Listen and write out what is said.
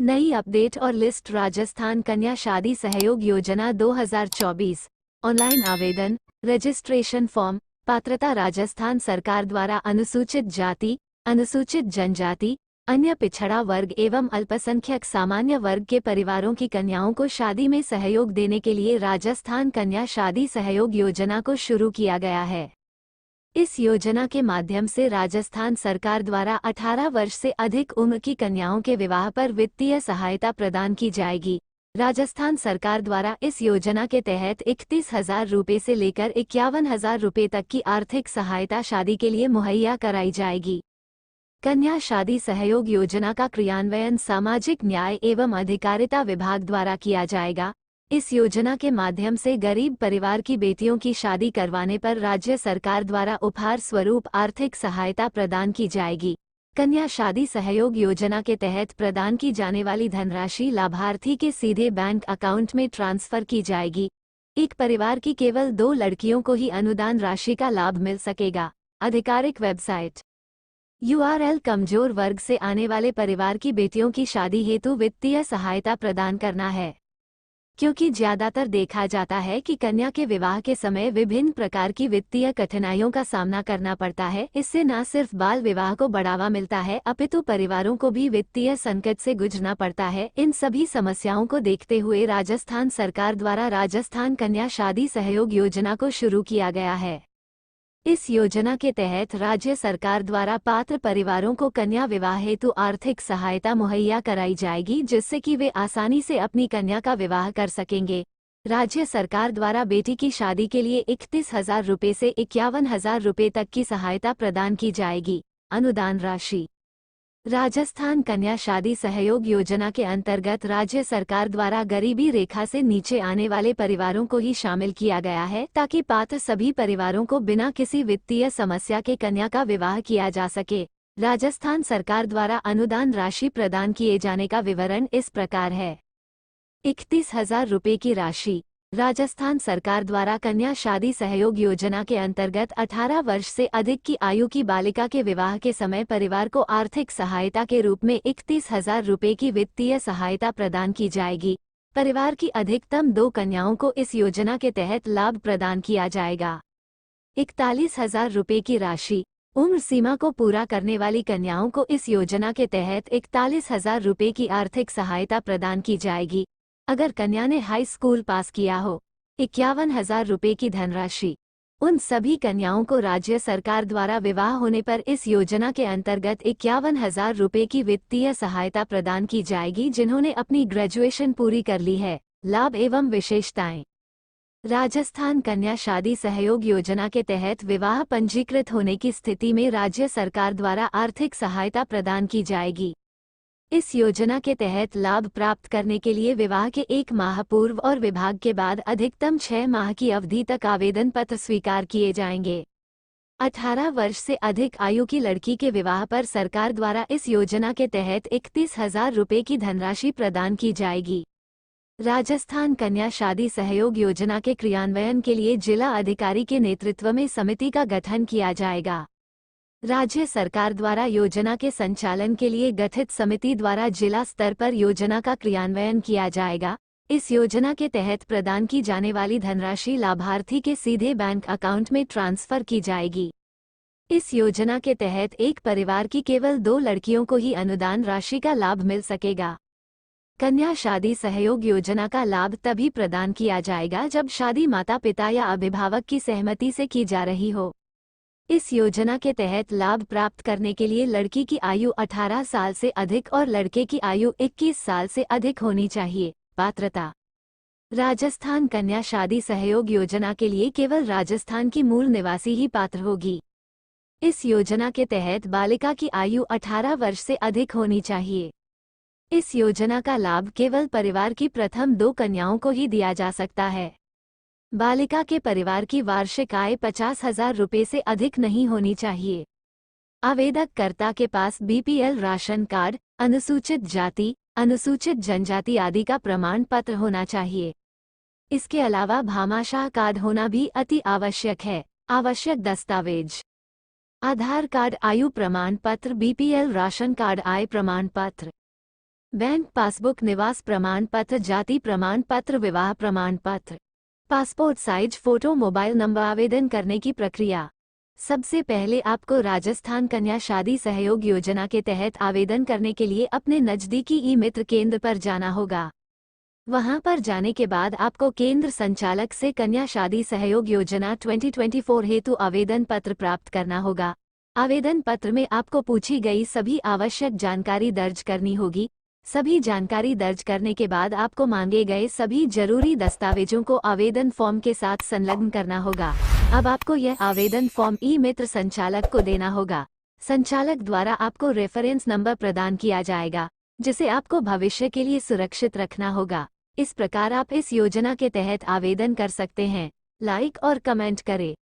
नई अपडेट और लिस्ट। राजस्थान कन्या शादी सहयोग योजना 2024 ऑनलाइन आवेदन, रजिस्ट्रेशन फॉर्म। पात्रता राजस्थान सरकार द्वारा अनुसूचित जाति, अनुसूचित जनजाति, अन्य पिछड़ा वर्ग एवं अल्पसंख्यक सामान्य वर्ग के परिवारों की कन्याओं को शादी में सहयोग देने के लिए राजस्थान कन्या शादी सहयोग योजना को शुरू किया गया है। इस योजना के माध्यम से राजस्थान सरकार द्वारा 18 वर्ष से अधिक उम्र की कन्याओं के विवाह पर वित्तीय सहायता प्रदान की जाएगी। राजस्थान सरकार द्वारा इस योजना के तहत 31,000 रुपये से लेकर 51,000 रुपये तक की आर्थिक सहायता शादी के लिए मुहैया कराई जाएगी। कन्या शादी सहयोग योजना का क्रियान्वयन सामाजिक न्याय एवं अधिकारिता विभाग द्वारा किया जाएगा। इस योजना के माध्यम से गरीब परिवार की बेटियों की शादी करवाने पर राज्य सरकार द्वारा उपहार स्वरूप आर्थिक सहायता प्रदान की जाएगी। कन्या शादी सहयोग योजना के तहत प्रदान की जाने वाली धनराशि लाभार्थी के सीधे बैंक अकाउंट में ट्रांसफर की जाएगी। एक परिवार की केवल 2 लड़कियों को ही अनुदान राशि का लाभ मिल सकेगा। आधिकारिक वेबसाइट। URL कमजोर वर्ग से आने वाले परिवार की बेटियों की शादी हेतु वित्तीय सहायता प्रदान करना है, क्योंकि ज्यादातर देखा जाता है कि कन्या के विवाह के समय विभिन्न प्रकार की वित्तीय कठिनाइयों का सामना करना पड़ता है। इससे न सिर्फ बाल विवाह को बढ़ावा मिलता है अपितु परिवारों को भी वित्तीय संकट से गुजरना पड़ता है। इन सभी समस्याओं को देखते हुए राजस्थान सरकार द्वारा राजस्थान कन्या शादी सहयोग योजना को शुरू किया गया है। इस योजना के तहत राज्य सरकार द्वारा पात्र परिवारों को कन्या विवाह हेतु आर्थिक सहायता मुहैया कराई जाएगी, जिससे कि वे आसानी से अपनी कन्या का विवाह कर सकेंगे। राज्य सरकार द्वारा बेटी की शादी के लिए 31,000 रुपये से 51,000 रुपये तक की सहायता प्रदान की जाएगी। अनुदान राशि। राजस्थान कन्या शादी सहयोग योजना के अंतर्गत राज्य सरकार द्वारा गरीबी रेखा से नीचे आने वाले परिवारों को ही शामिल किया गया है, ताकि पात्र सभी परिवारों को बिना किसी वित्तीय समस्या के कन्या का विवाह किया जा सके। राजस्थान सरकार द्वारा अनुदान राशि प्रदान किए जाने का विवरण इस प्रकार है। 31,000 रुपये की राशि। राजस्थान सरकार द्वारा कन्या शादी सहयोग योजना के अंतर्गत 18 वर्ष से अधिक की आयु की बालिका के विवाह के समय परिवार को आर्थिक सहायता के रूप में 31,000 रुपये की वित्तीय सहायता प्रदान की जाएगी। परिवार की अधिकतम 2 कन्याओं को इस योजना के तहत लाभ प्रदान किया जाएगा। 41,000 रुपये की राशि। उम्र सीमा को पूरा करने वाली कन्याओं को इस योजना के तहत 41,000 रुपये की आर्थिक सहायता प्रदान की जाएगी। अगर कन्या ने हाई स्कूल पास किया हो, 51,000 रुपये की धनराशि। उन सभी कन्याओं को राज्य सरकार द्वारा विवाह होने पर इस योजना के अंतर्गत 51,000 रुपये की वित्तीय सहायता प्रदान की जाएगी, जिन्होंने अपनी ग्रेजुएशन पूरी कर ली है। लाभ एवं विशेषताएं। राजस्थान कन्या शादी सहयोग योजना के तहत विवाह पंजीकृत होने की स्थिति में राज्य सरकार द्वारा आर्थिक सहायता प्रदान की जाएगी। इस योजना के तहत लाभ प्राप्त करने के लिए विवाह के 1 माह पूर्व और विवाह के बाद अधिकतम 6 माह की अवधि तक आवेदन पत्र स्वीकार किए जाएंगे। 18 वर्ष से अधिक आयु की लड़की के विवाह पर सरकार द्वारा इस योजना के तहत 31,000 रुपये की धनराशि प्रदान की जाएगी। राजस्थान कन्या शादी सहयोग योजना के क्रियान्वयन के लिए जिला अधिकारी के नेतृत्व में समिति का गठन किया जाएगा। राज्य सरकार द्वारा योजना के संचालन के लिए गठित समिति द्वारा जिला स्तर पर योजना का क्रियान्वयन किया जाएगा। इस योजना के तहत प्रदान की जाने वाली धनराशि लाभार्थी के सीधे बैंक अकाउंट में ट्रांसफर की जाएगी। इस योजना के तहत एक परिवार की केवल 2 लड़कियों को ही अनुदान राशि का लाभ मिल सकेगा। कन्या शादी सहयोग योजना का लाभ तभी प्रदान किया जाएगा जब शादी माता पिता या अभिभावक की सहमति से की जा रही हो। इस योजना के तहत लाभ प्राप्त करने के लिए लड़की की आयु 18 साल से अधिक और लड़के की आयु 21 साल से अधिक होनी चाहिए। पात्रता। राजस्थान कन्या शादी सहयोग योजना के लिए केवल राजस्थान की मूल निवासी ही पात्र होगी। इस योजना के तहत बालिका की आयु 18 वर्ष से अधिक होनी चाहिए। इस योजना का लाभ केवल परिवार की प्रथम 2 कन्याओं को ही दिया जा सकता है। बालिका के परिवार की वार्षिक आय 50,000 रुपये से अधिक नहीं होनी चाहिए। आवेदककर्ता के पास BPL राशन कार्ड, अनुसूचित जाति, अनुसूचित जनजाति आदि का प्रमाण पत्र होना चाहिए। इसके अलावा भामाशाह कार्ड होना भी अति आवश्यक है। आवश्यक दस्तावेज। आधार कार्ड, आयु प्रमाण पत्र, BPL राशन कार्ड, आय प्रमाण पत्र। बैंक पासबुक, निवास प्रमाण पत्र, जाति प्रमाण पत्र, विवाह प्रमाण पत्र, passport size photo, mobile number. आवेदन करने की प्रक्रिया। सबसे पहले आपको राजस्थान कन्या शादी सहयोग योजना के तहत आवेदन करने के लिए अपने नज़दीकी ई मित्र केंद्र पर जाना होगा। वहां पर जाने के बाद आपको केंद्र संचालक से कन्या शादी सहयोग योजना 2024 हेतु आवेदन पत्र प्राप्त करना होगा। आवेदन पत्र में आपको पूछी गई सभी आवश्यक जानकारी दर्ज करनी होगी। सभी जानकारी दर्ज करने के बाद आपको मांगे गए सभी जरूरी दस्तावेजों को आवेदन फॉर्म के साथ संलग्न करना होगा। अब आपको यह आवेदन फॉर्म ई मित्र संचालक को देना होगा। संचालक द्वारा आपको रेफरेंस नंबर प्रदान किया जाएगा, जिसे आपको भविष्य के लिए सुरक्षित रखना होगा। इस प्रकार आप इस योजना के तहत आवेदन कर सकते हैं। लाइक और कमेंट करें।